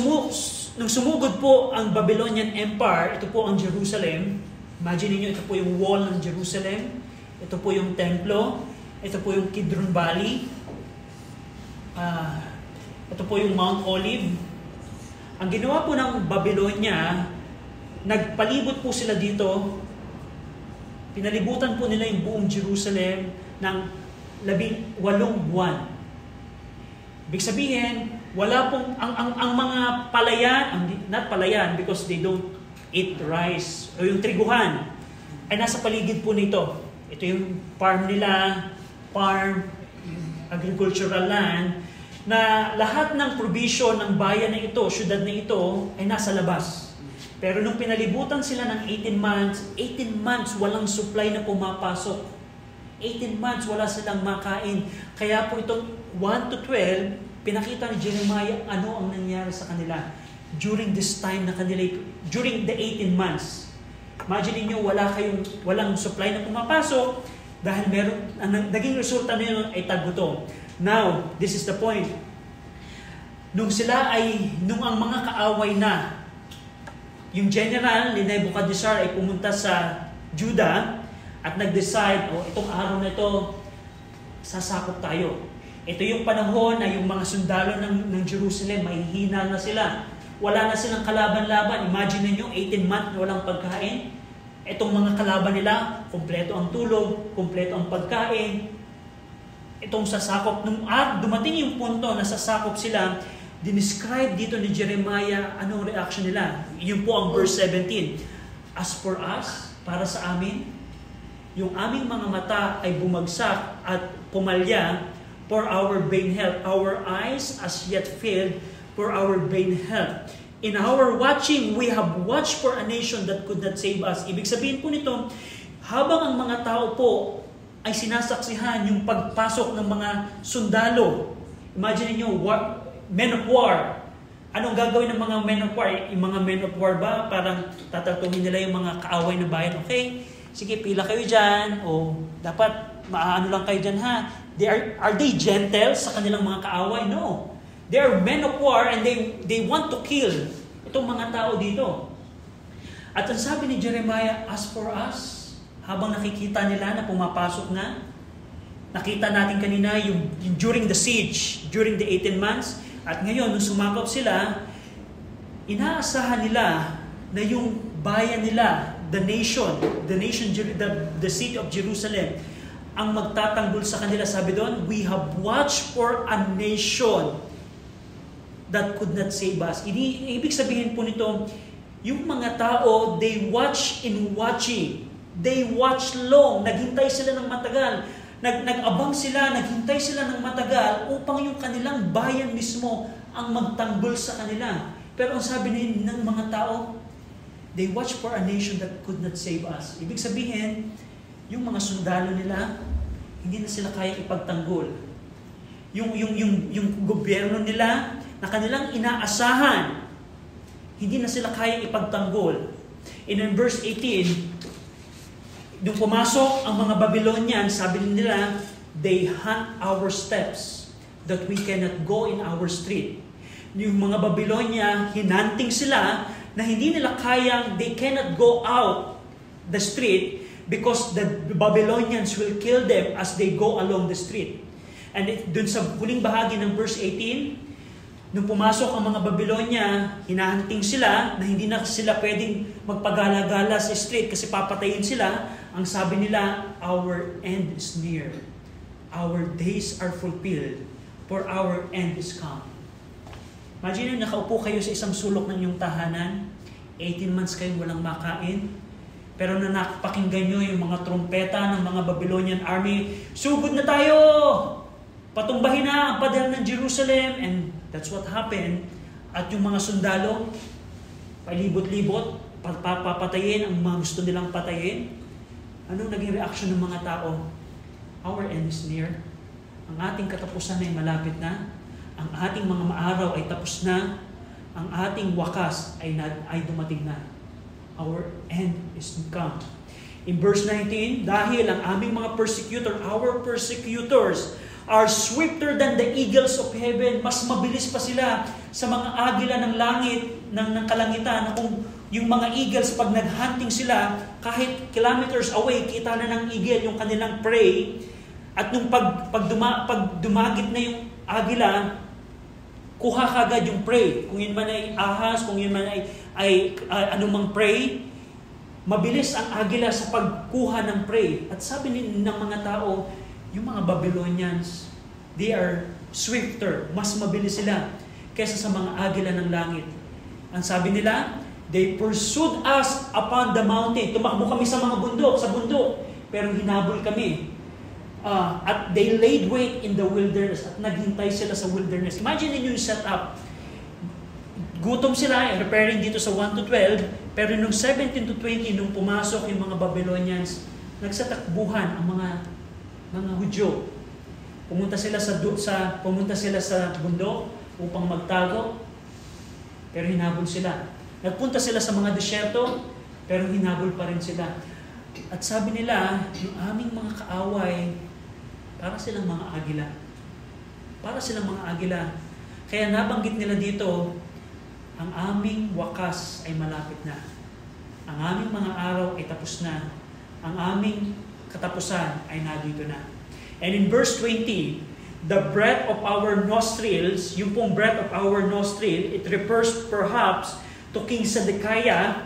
sumugod po ang Babylonian Empire, ito po ang Jerusalem. Imagine niyo, ito po yung wall ng Jerusalem. Ito po yung templo. Ito po yung Kidron Valley. Ito po yung Mount Olive. Ang ginawa po ng Babylonia, nagpalibot po sila dito. Pinalibutan po nila yung buong Jerusalem ng 18 buwan. Ibig sabihin, wala pong, ang mga palayan, not palayan because they don't eat rice, o yung triguhan, ay nasa paligid po nito. Ito yung farm nila, agricultural land, na lahat ng provision ng bayan na ito, syudad na ito, ay nasa labas. Pero nung pinalibutan sila ng 18 months walang supply na pumapasok. 18 months wala silang makain. Kaya po itong 1 to 12, pinakita ni Jeremiah ano ang nangyari sa kanila during this time na kanila, during the 18 months. Imagine niyo walang supply na pumapasok dahil naging resulta nila ay taggutom. Now, this is the point. Nung ang mga kaaway na, yung general ni Nebuchadnezzar ay pumunta sa Judah at nag-decide, itong araw na ito, sasakop tayo. Ito yung panahon na yung mga sundalo ng Jerusalem, may hina na sila. Wala na silang kalaban-laban. Imagine niyo 18 months na walang pagkain. Itong mga kalaban nila, kumpleto ang tulog, kumpleto ang pagkain. Itong sasakop, nung dumating yung punto na sasakop sila, dinescribe dito ni Jeremiah anong reaction nila. Yun po ang verse 17. As for us, para sa amin, yung aming mga mata ay bumagsak at pumalya for our vain help. Our eyes as yet failed for our vain help. In our watching, we have watched for a nation that could not save us. Ibig sabihin po nito, habang ang mga tao po ay sinasaksihan yung pagpasok ng mga sundalo. Imagine niyo, men of war. Anong gagawin ng mga men of war? Yung mga men of war ba? Parang tatatungin nila yung mga kaaway na bayan. Okay, sige, pila kayo dyan. O dapat maano lang kayo dyan ha. Are they gentle sa kanilang mga kaaway? No. They are men of war and they want to kill itong mga tao dito. At ang sabi ni Jeremiah, as for us, habang nakikita nila na pumapasok na, nakita natin kanina yung during the siege, during the 18 months, at ngayon, nung sumakop sila, inaasahan nila na yung bayan nila, the city of Jerusalem, ang magtatanggol sa kanila. Sabi doon, we have watched for a nation that could not save us. Ibig sabihin po nito, yung mga tao, they watch in watching. They watch long. Naghintay sila ng matagal. Nag-abang sila, naghintay sila ng matagal upang yung kanilang bayan mismo ang magtanggol sa kanila. Pero ang sabi ng mga tao, they watch for a nation that could not save us. Ibig sabihin, yung mga sundalo nila, hindi na sila kaya ipagtanggol. Yung gobyerno nila, na kanilang inaasahan, hindi na sila kaya ipagtanggol. In verse 18, nung pumasok ang mga Babylonian, sabi nila, they hunt our steps, that we cannot go in our street. Yung mga Babylonia, hinanting sila, na hindi nila kayang, they cannot go out the street, because the Babylonians will kill them as they go along the street. And dun sa huling bahagi ng verse 18, nung pumasok ang mga Babylonia, hinahunting sila na hindi na sila pwedeng magpagala-gala sa street kasi papatayin sila. Ang sabi nila, our end is near. Our days are fulfilled, for our end is come. Imagine nakaupo kayo sa isang sulok ng inyong tahanan, 18 months kayong walang makain, pero na napakinggan nyo yung mga trompeta ng mga Babylonian army, sugod na tayo! Patumbahin na ang pader ng Jerusalem, and that's what happened. At yung mga sundalo, palibot-libot, papatayin ang mga gusto nilang patayin. Ano naging reaction ng mga tao? Our end is near. Ang ating katapusan ay malapit na. Ang ating mga maaraw ay tapos na. Ang ating wakas ay dumating na. Our end is come. In verse 19, dahil ang aming mga our persecutors, are swifter than the eagles of heaven. Mas mabilis pa sila sa mga agila ng langit, ng kalangitan. Na kung yung mga eagles, pag naghunting sila, kahit kilometers away, kita na ng eagle yung kanilang prey. At nung pag dumagit na yung agila, kuha kagad yung prey. Kung yun man ay ahas, kung yun man ay anumang prey, mabilis ang agila sa pagkuha ng prey. At sabi ng mga tao, yung mga Babylonians, they are swifter, mas mabilis sila kaysa sa mga agila ng langit. Ang sabi nila, they pursued us upon the mountain. Tumakbo kami sa mga bundok, pero hinabol kami. At they laid wait in the wilderness, at naghintay sila sa wilderness. Imagine niyo yung setup. Gutom sila, referring dito sa 1 to 12, pero nung 17 to 20, nung pumasok yung mga Babylonians, nagsatakbuhan ang mga Hudyo. Pumunta sila sa bundok upang magtago, pero hinabol sila. Nagpunta sila sa mga desyerto, pero hinabol pa rin sila. At sabi nila, yung aming mga kaaway, para silang mga agila. Para silang mga agila. Kaya nabanggit nila dito, ang aming wakas ay malapit na. Ang aming mga araw ay tapos na. Ang aming katapusan ay nandito na. And in verse 20, the breath of our nostrils, yung pong breath of our nostril, it refers perhaps to King Zedekiah,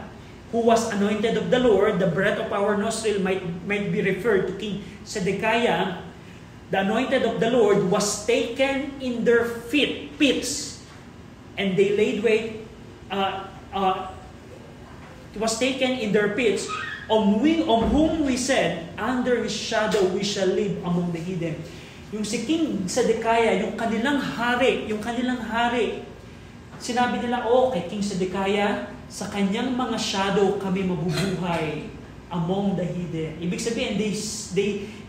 who was anointed of the Lord. The breath of our nostril might be referred to King Zedekiah. The anointed of the Lord was taken in their pits, and they laid wait. It was taken in their pits, on whom we said, under his shadow we shall live among the heathen. Yung si King Zedekiah, yung kanilang hari, sinabi nila, kay King Zedekiah, sa kanyang mga shadow kami mabubuhay among the heathen. Ibig sabihin,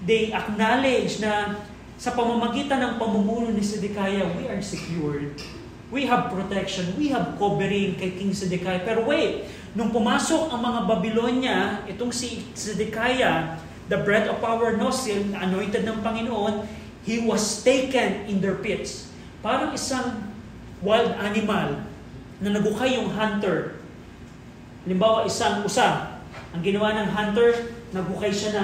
they acknowledge na sa pamamagitan ng pamumuno ni Zedekiah, we are secured. We have protection. We have covering kay King Zedekiah. Pero wait, nung pumasok ang mga Babylonia, itong si Zedekiah, the breath of our nostril, anointed ng Panginoon, he was taken in their pits. Parang isang wild animal na nagukay yung hunter. Halimbawa, isang usa. Ang ginawa ng hunter, nagukay siya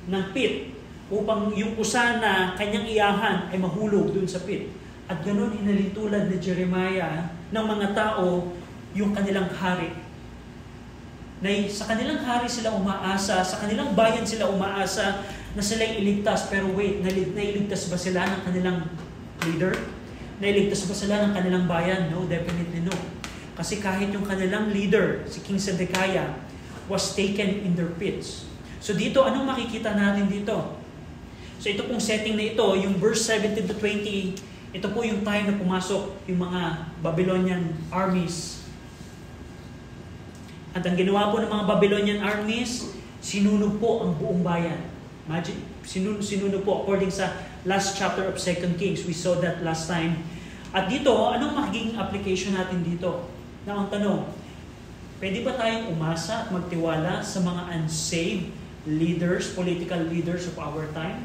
ng pit upang yung usa na kanyang iyahan ay mahulog dun sa pit. At ganun inalintulad ni Jeremiah ng mga tao yung kanilang hari. Na sa kanilang hari sila umaasa, sa kanilang bayan sila umaasa na sila'y iligtas. Pero wait, nailigtas ba sila ng kanilang leader? Nailigtas ba sila ng kanilang bayan? No, definitely no. Kasi kahit yung kanilang leader, si King Zedekiah, was taken in their pits. So dito, anong makikita natin dito? So ito pong setting na ito, yung verse 17 to 20, ito po yung time na pumasok yung mga Babylonian armies. At ang ginawa po ng mga Babylonian armies, sinunog po ang buong bayan. Imagine, sinunog po according sa last chapter of 2 Kings. We saw that last time. At dito, anong magiging application natin dito? Na ang tanong, pwede ba tayong umasa at magtiwala sa mga unsaved leaders, political leaders of our time?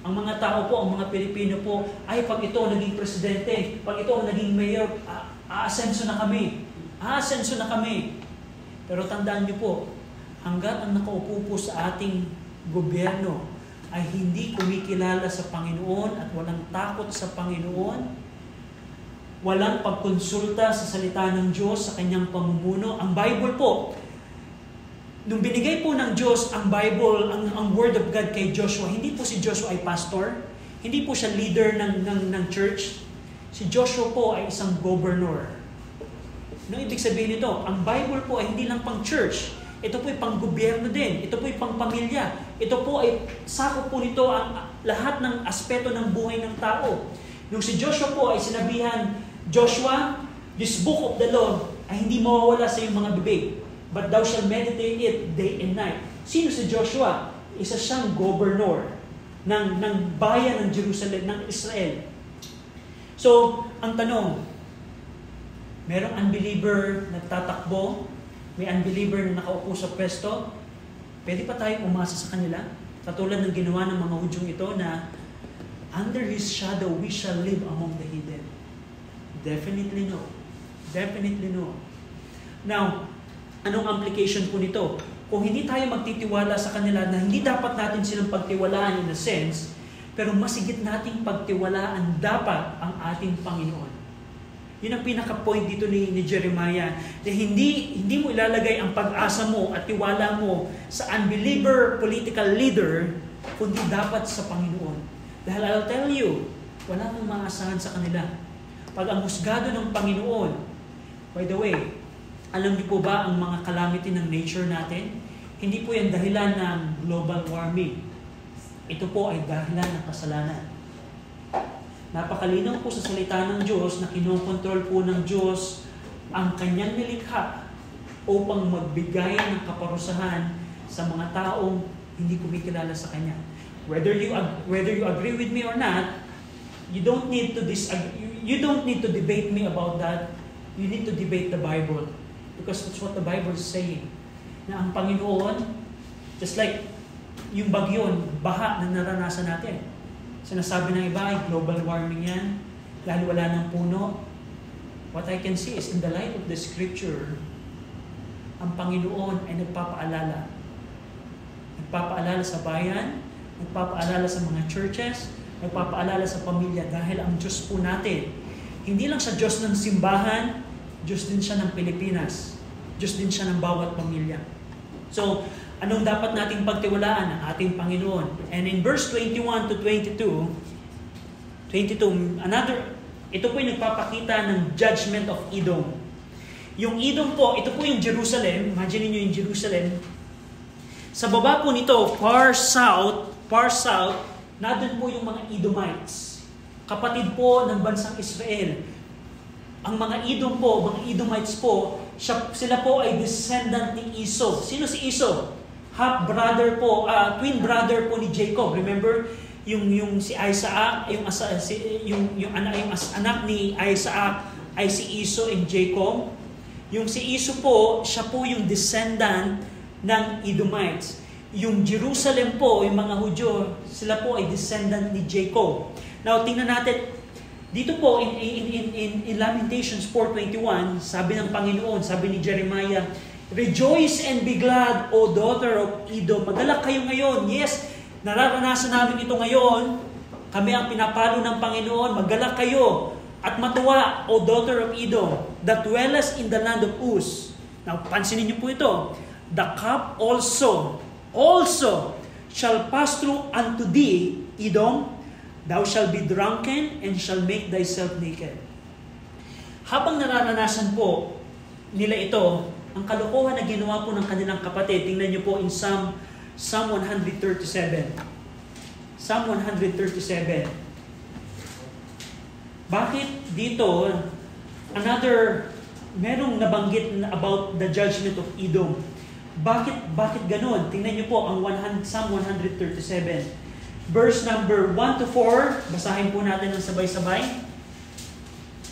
Ang mga tao po, ang mga Pilipino po, ay pag ito naging presidente, pag ito naging mayor, aasenso na kami. Aasenso na kami. Pero tandaan niyo po, hanggat ang nakaupo po sa ating gobyerno, ay hindi kumikilala sa Panginoon at walang takot sa Panginoon, walang pagkonsulta sa salita ng Diyos sa kanyang pamumuno. Ang Bible po, nung binigay po ng Diyos ang Bible, ang Word of God kay Joshua, hindi po si Joshua ay pastor, hindi po siya leader ng church. Si Joshua po ay isang governor. Ano ibig sabihin nito? Ang Bible po ay hindi lang pang church. Ito po ay pang gobyerno din. Ito po ay pang pamilya. Ito po ay sakop po nito ang lahat ng aspeto ng buhay ng tao. Nung si Joshua po ay sinabihan, Joshua, this book of the law ay hindi mawawala sa iyong mga bibig, but thou shalt meditate it day and night. Sino si Joshua? Isa siyang governor ng bayan ng Jerusalem, ng Israel. So, ang tanong, merong unbeliever nagtatakbo, may unbeliever na nakaupo sa pwesto, pwede pa tayong umasa sa kanila? Katulad ng ginawa ng mga Hudyong ito na under His shadow we shall live among the hidden. Definitely no. Definitely no. Now, anong implication po nito? Kung hindi tayo magtitiwala sa kanila na hindi dapat natin silang pagtiwalaan in a sense, pero masigit nating pagtiwalaan dapat ang ating Panginoon. Yun ang pinaka-point dito ni Jeremiah, na hindi mo ilalagay ang pag-asa mo at tiwala mo sa unbeliever political leader, kundi dapat sa Panginoon. Dahil I'll tell you, wala kang maasahan sa kanila. Pag ang husgado ng Panginoon, by the way, alam niyo po ba ang mga calamity ng nature natin? Hindi po yan dahilan ng global warming. Ito po ay dahilan ng kasalanan. Napakalinaw po sa salita ng Diyos na kinokontrol po ng Diyos ang kanyang nilikha upang magbigay ng kaparusahan sa mga taong hindi kumikilala sa Kanya. Whether you agree with me or not, you don't need to debate me about that. You need to debate the Bible. Because that's what the Bible is saying. Na ang Panginoon, just like yung bagyo, baha na naranasan natin. Sinasabi ng iba ay global warming yan dahil wala ng puno. What I can see is in the light of the Scripture, ang Panginoon ay nagpapaalala. Nagpapaalala sa bayan, nagpapaalala sa mga churches, nagpapaalala sa pamilya dahil ang Diyos po natin, hindi lang sa Diyos ng simbahan, Diyos din siya ng Pilipinas. Diyos din siya ng bawat pamilya. So, anong dapat nating pagtiwalaan ng ating Panginoon? And in verse 21 to 22, ito po yung nagpapakita ng judgment of Edom. Yung Edom po, ito po yung Jerusalem. Imagine niyo yung Jerusalem. Sa baba po nito, far south, nandun po yung mga Edomites. Kapatid po ng bansang Israel. Ang mga Edom po, mga Edomites po, sila po ay descendant ni Esau. Sino si Esau? Half-brother po, twin brother po ni Jacob. Remember, yung si Isaac, yung anak ni Isaac ay si Esau and Jacob. Yung si Esau po, siya po yung descendant ng Edomites. Yung Jerusalem po, yung mga Hudyo, sila po ay descendant ni Jacob. Now, tingnan natin, dito po, in Lamentations 4:21, sabi ng Panginoon, sabi ni Jeremiah, rejoice and be glad, O daughter of Edom. Magalak kayo ngayon. Yes, nararanasan namin ito ngayon. Kami ang pinapalo ng Panginoon. Magalak kayo at matuwa, O daughter of Edom, that dwellest in the land of Uz. Now, pansinin niyo po ito. The cup also shall pass through unto thee, Edom. Thou shalt be drunken and shall make thyself naked. Habang nararanasan po nila ito, ang kalokohan na ginawa po ng kanilang kapatid, tingnan niyo po in Psalm 137. Psalm 137. Bakit dito, merong nabanggit about the judgment of Edom. Bakit ganon? Tingnan niyo po ang Psalm 137. Verse number 1 to 4, basahin po natin ng sabay-sabay.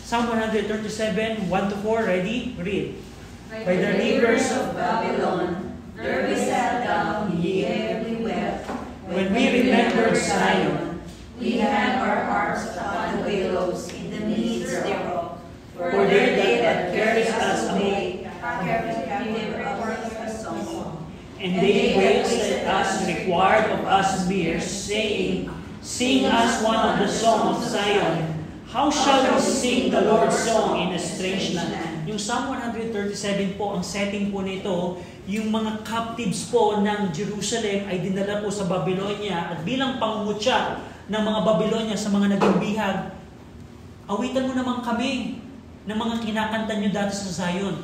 Psalm 137, 1 to 4, ready? Read. By the rivers of Babylon, there we sat down, yea, we wept. When we remembered Zion, we had our hearts upon the willows in the midst thereof. For there they that carried us away have carried us a song. And they wasted us, required of us mere, saying, Sing us one of the songs of Zion. How shall we sing the Lord's song in a strange land? Yung Psalm 137 po, ang setting po nito, yung mga captives po ng Jerusalem ay dinala po sa Babylonia at bilang pangungutya ng mga Babylonia sa mga naging bihag, awitan mo naman kami ng mga kinakanta nyo dati sa Zion.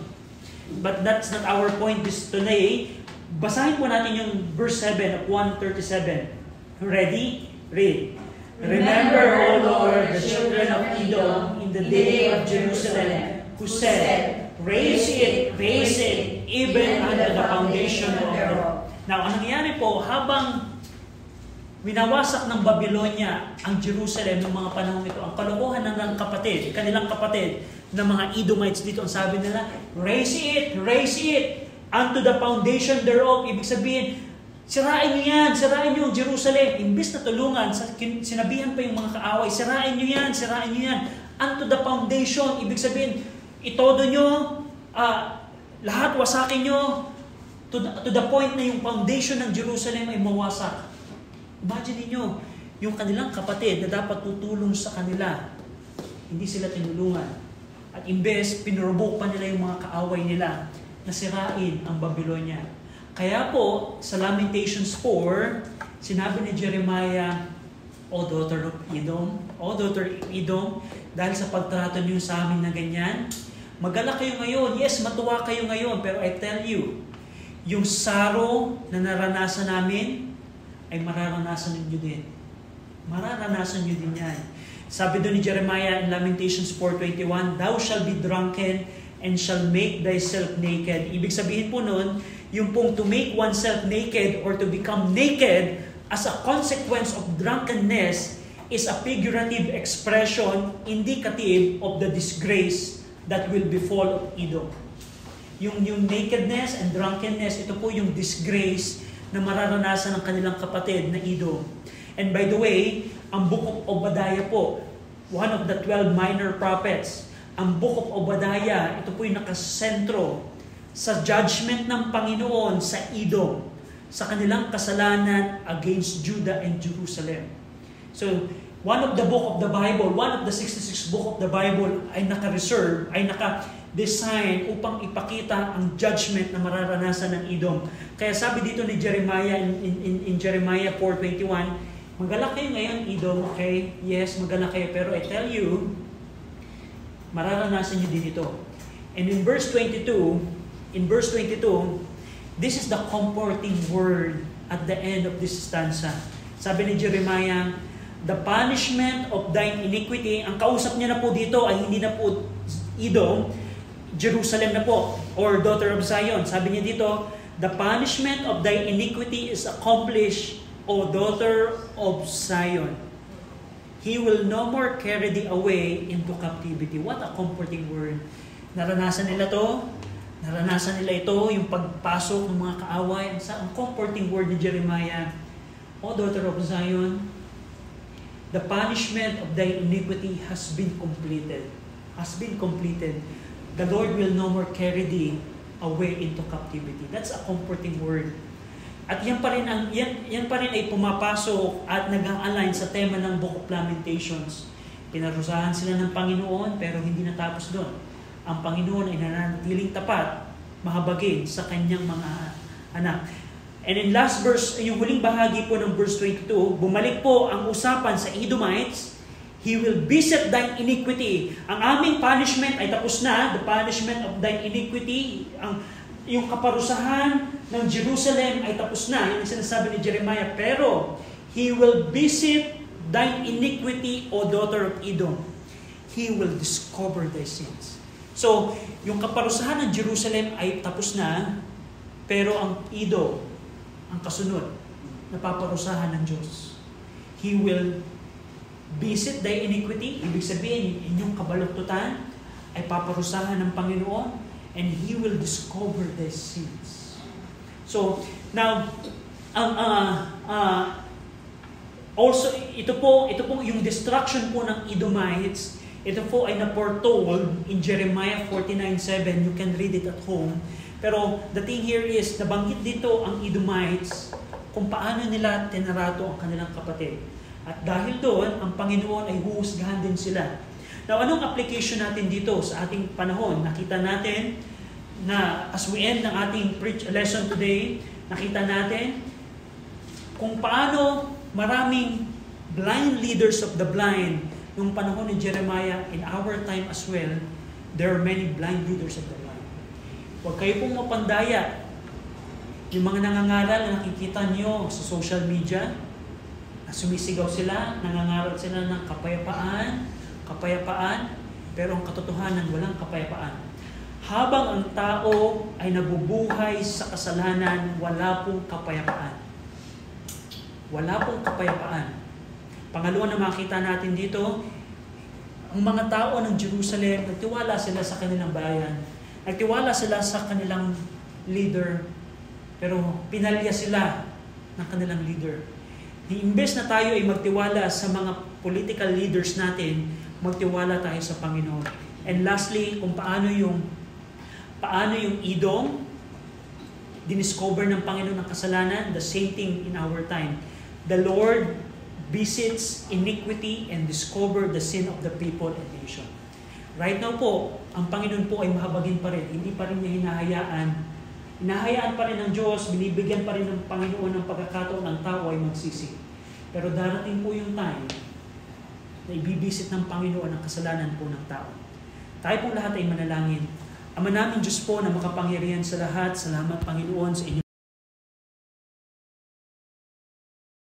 But that's not our point this today. Basahin po natin yung verse 7 of 137. Ready? Read. Remember, O Lord, the children of Edom in the day of Jerusalem, who said, Raise it, even under the foundation of the earth. Now, ang nangyari po, habang winawasak ng Babylonia ang Jerusalem ng mga panahon ito, ang kalokohan ng kapatid, kanilang kapatid, ng mga Edomites dito, ang sabi nila, raise it, unto the foundation thereof. Ibig sabihin, sirain nyo ang Jerusalem. Imbis na tulungan, sinabihan pa yung mga kaaway, sirain nyo yan, unto the foundation. Ibig sabihin, itodo nyo, lahat wasakin nyo, to the point na yung foundation ng Jerusalem ay mawasak. Imagine niyo yung kanilang kapatid na dapat tutulong sa kanila, hindi sila tinulungan. At imbes, pinurubok pa nila yung mga kaaway nila na sirain ang Babylonia. Kaya po, sa Lamentations 4, sinabi ni Jeremiah, O daughter of Edom, dahil sa pagtrato niyo sa amin na ganyan, magalak kayo ngayon. Yes, matuwa kayo ngayon, pero I tell you, yung sorrow na naranasan namin, ay mararanasan niyo din. Mararanasan niyo din yan. Sabi doon ni Jeremiah in Lamentations 4:21, Thou shall be drunken and shall make thyself naked. Ibig sabihin po noon, yung pong to make oneself naked or to become naked as a consequence of drunkenness is a figurative expression indicative of the disgrace that will befall of Edom. Yung nakedness and drunkenness, ito po yung disgrace na mararanasan ng kanilang kapatid na Edom. And by the way, ang Book of Obadiah po, one of the 12 minor prophets, ang Book of Obadiah, ito po yung nakasentro sa judgment ng Panginoon sa Edom, sa kanilang kasalanan against Judah and Jerusalem. So, one of the book of the Bible, one of the 66 book of the Bible ay naka-reserve, ay naka-design upang ipakita ang judgment na mararanasan ng Edom. Kaya sabi dito ni Jeremiah in Jeremiah 4:21, magalak kayo ngayon, Edom, okay? Yes, magalak kayo, pero I tell you, mararanasan nyo din ito. And in verse 22, this is the comforting word at the end of this stanza. Sabi ni Jeremiah, the punishment of thine iniquity, ang kausap niya na po dito ay hindi na po Edom, Jerusalem na po, or daughter of Zion. Sabi niya dito, the punishment of thy iniquity is accomplished, O daughter of Zion. He will no more carry thee away into captivity. What a comforting word. Naranasan nila to. Naranasan nila ito, yung pagpasok ng mga kaaway. Ang comforting word ni Jeremiah, O daughter of Zion, the punishment of thy iniquity has been completed. Has been completed. The Lord will no more carry thee away into captivity. That's a comforting word. At yan pa rin ay pumapasok at nag-align sa tema ng Book of Lamentations. Pinarusahan sila ng Panginoon pero hindi natapos doon. Ang Panginoon ay nananatiling tapat, mahabagin sa kanyang mga anak. And in last verse, yung huling bahagi po ng verse 22, bumalik po ang usapan sa Edomites, He will visit thine iniquity. Ang aming punishment ay tapos na, the punishment of thine iniquity, yung kaparusahan ng Jerusalem ay tapos na. Yung sinasabi ni Jeremiah, pero He will visit thine iniquity, O daughter of Edom. He will discover thy sins. So, yung kaparusahan ng Jerusalem ay tapos na, pero ang Edom, ang kasunod, napaparusahan ng Diyos. He will visit thy iniquity, ibig sabihin, inyong kabaluktutan ay paparusahan ng Panginoon, and He will discover their sins. So, now, also, ito po yung destruction po ng Edomites, Ito po ay na-foretold in Jeremiah 49:7. You can read it at home. Pero the thing here is, nabanggit dito ang Edomites kung paano nila tinarato ang kanilang kapatid. At dahil doon, ang Panginoon ay huhusgahan din sila. Now, anong application natin dito sa ating panahon? Nakita natin na as we end ng ating lesson today, nakita natin kung paano maraming blind leaders of the blind nung panahon ni Jeremiah, in our time as well, there are many blind leaders of the blind. Huwag kayo pong mapandaya. Yung mga nangangaral na nakikita nyo sa social media, na sumisigaw sila, nangangaral sila ng kapayapaan, pero ang katotohanan, walang kapayapaan. Habang ang tao ay nabubuhay sa kasalanan, wala pong kapayapaan. Wala pong kapayapaan. Pangalawa na makita natin dito, ang mga tao ng Jerusalem, nagtiwala sila sa kanilang bayan. Nagtiwala sila sa kanilang leader, pero pinalya sila ng kanilang leader. Imbes na tayo ay magtiwala sa mga political leaders natin, magtiwala tayo sa Panginoon. And lastly, kung paano yung Edom, diniscover ng Panginoon ng kasalanan, the same thing in our time. The Lord visits iniquity and discover the sin of the people and nation. Right now po, ang Panginoon po ay mahabagin pa rin. Hindi pa rin niya hinahayaan. Hinahayaan pa rin ng Diyos, binibigyan pa rin ng Panginoon ng pagkakataon ng tao ay magsisi. Pero darating po yung time na ibibisit ng Panginoon ang kasalanan po ng tao. Tayo po lahat ay manalangin. Ama namin Diyos po na makapangyarihan sa lahat, salamat Panginoon sa inyong